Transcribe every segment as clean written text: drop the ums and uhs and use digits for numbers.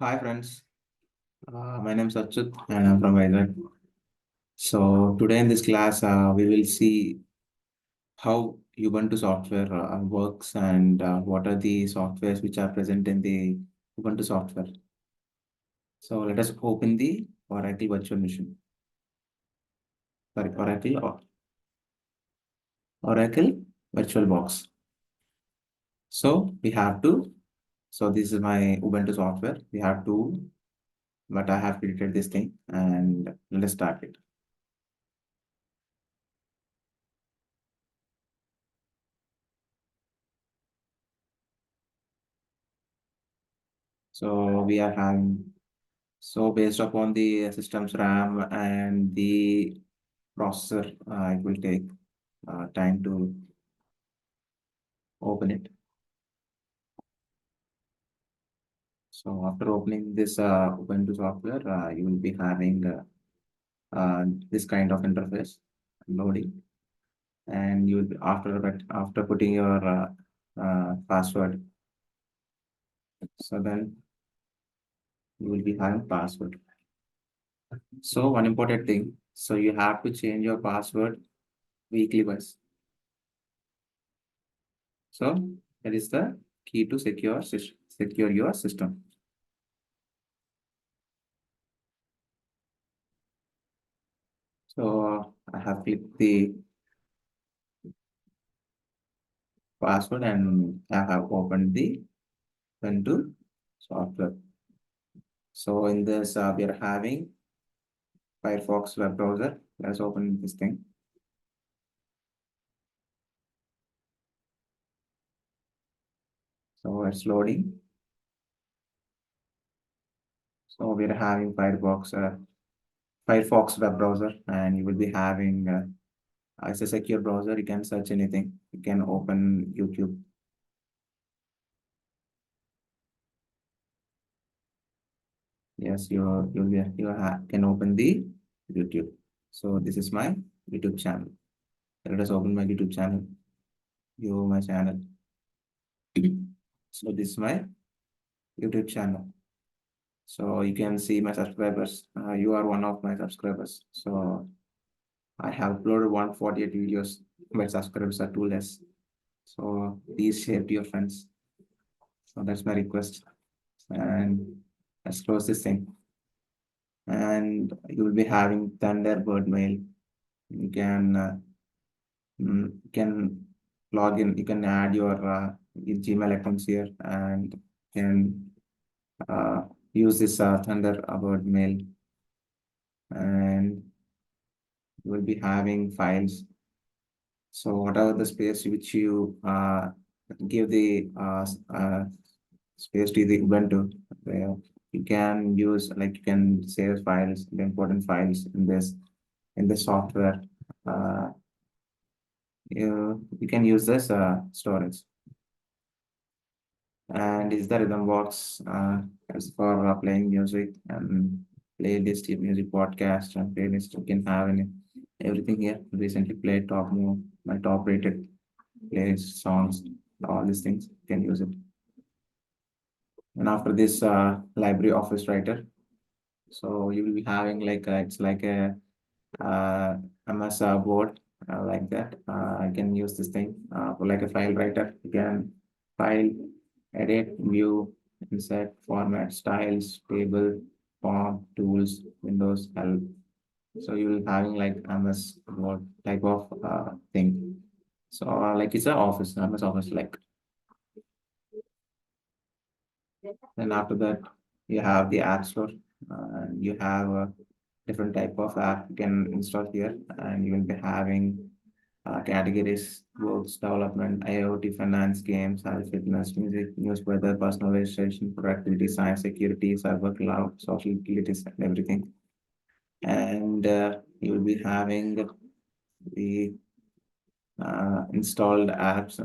Hi friends, my name is Achut and I'm from Vizag. So today in this class, we will see how Ubuntu software works and what are the softwares which are present in the Ubuntu software. So let us open the Oracle virtual machine. Sorry, Oracle virtual box. So we have to. So this is my Ubuntu software. We have to, but I have created this thing and let's start it. So we are having. So based upon the system's RAM and the processor, it will take time to open it. So after opening this Ubuntu software, you will be having this kind of interface loading, and you will be after putting your password. So then you will be having password. So one important thing. So you have to change your password weekly once. So that is the key to secure your system. So I have clicked the password and I have opened the Ubuntu software. So in this, we are having Firefox web browser. Let's open this thing. So it's loading. So we are having Firefox web browser, and you will be having as a secure browser. You can search anything. You can open YouTube. Yes, can open the YouTube. So this is my YouTube channel. Let us open my YouTube channel. View my channel. So this is my YouTube channel. So you can see my subscribers. You are one of my subscribers. So I have uploaded 148 videos. My subscribers are too less. So please share to your friends. So that's my request. And let's close this thing. And you will be having Thunderbird mail. You can you can log in. You can add your Gmail accounts here and can uh, use this Thunderbird mail, and you will be having files. So whatever the space which you give the space to the Ubuntu, where you can use, like, you can save files, the important files in this software. Uh, you can use this storage. And is the rhythm box as for playing music and playlist, your music podcast and playlist. You can have everything here. Recently played my top rated plays, songs, all these things. You can use it. And after this library office writer, so you will be having like it's like a MS board like that. I can use this thing for like a file writer. You can file, edit, view, insert, format, styles, table, form, tools, Windows, help. So you will having like MS Word type of thing. So like it's a office, MS Office like. Then after that, you have the App Store. You have a different type of app you can install here, and you will be having categories: works, development, IoT, finance, games, health, fitness, music, news, weather, personal registration, productivity, science, security, cyber, cloud, social utilities, and everything. And you will be having the installed apps.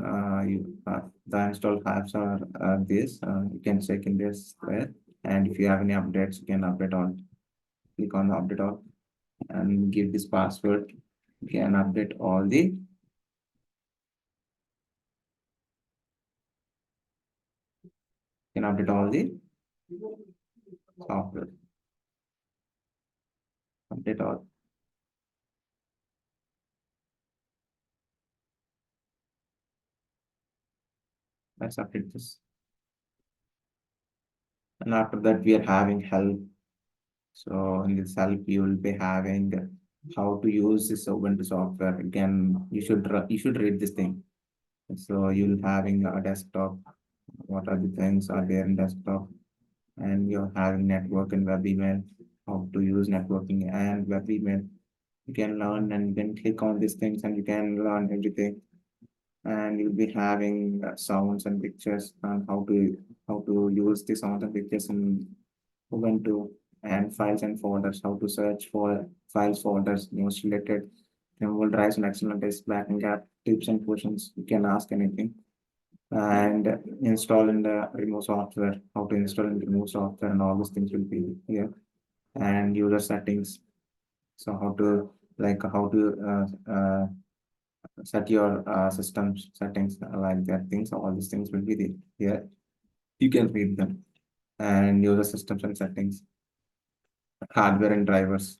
The installed apps are this. You can check in this square. And if you have any updates, you can update all. Click on the update all and give this password. You can update all the. Can update all the software. Update all. Let's update this. And after that, we are having help. So in this help, you will be having how to use this Ubuntu software. Again, you should read this thing. So you'll having a desktop. What are the things are there in desktop? And you're having network and web email. How to use networking and web email. You can learn and you can click on these things and you can learn everything. And you'll be having sounds and pictures on how to use the sounds and pictures in Ubuntu and files and folders, how to search for files, folders, news related, removal drives and external disk, backing gap, tips and questions. You can ask anything. And install in the remove software, how to install and remove software, and all these things will be here. And user settings. So how to set your system settings like that things. All these things will be there. Here. You can read them. And user systems and settings, hardware and drivers,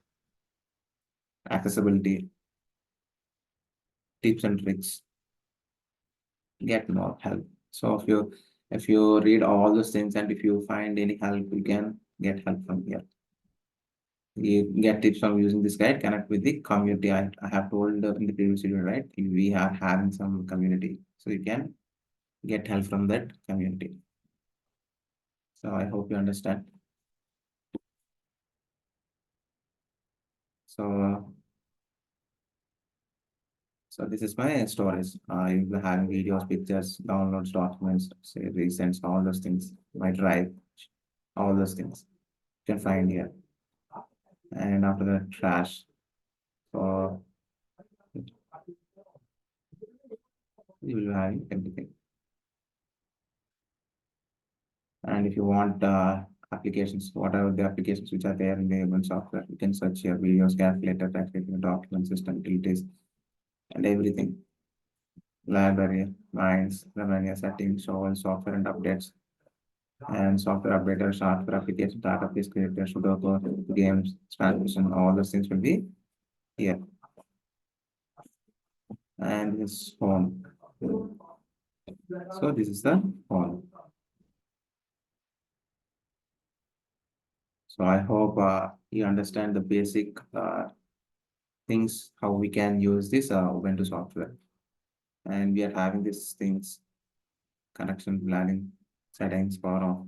accessibility, tips and tricks, get more help. So if you read all those things and if you find any help, you can get help from here. You get tips from using this guide, connect with the community. I have told in the previous video, right? We are having some community. So you can get help from that community. So I hope you understand. So So this is my storage. You'll be having videos, pictures, downloads, documents, say recents, all those things. My drive, all those things you can find here. And after that, trash. So you will be having everything. And if you want applications, whatever the applications which are there in the Ubuntu software, you can search here videos, calculator, calculator, document system, utilities, and everything. Library, lines, Lamania settings, all software and updates. And software updater, software application, database creator, Sudoku, games, transmission, all those things will be here. And this home. So this is the home. So I hope you understand the basic things how we can use this Ubuntu software. And we are having these things, connection planning, settings, power off,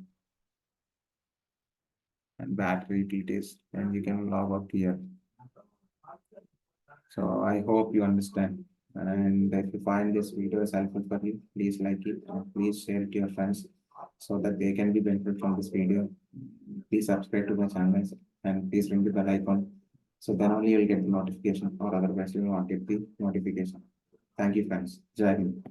and battery utilities, and you can log out here. So I hope you understand. And if you find this video is helpful for you, please like it and please share it to your friends so that they can be benefited from this video. Please subscribe to my channel and please ring the bell icon. So then only you'll get the notification or otherwise you will not get the notification. Thank you friends. Jai Hind.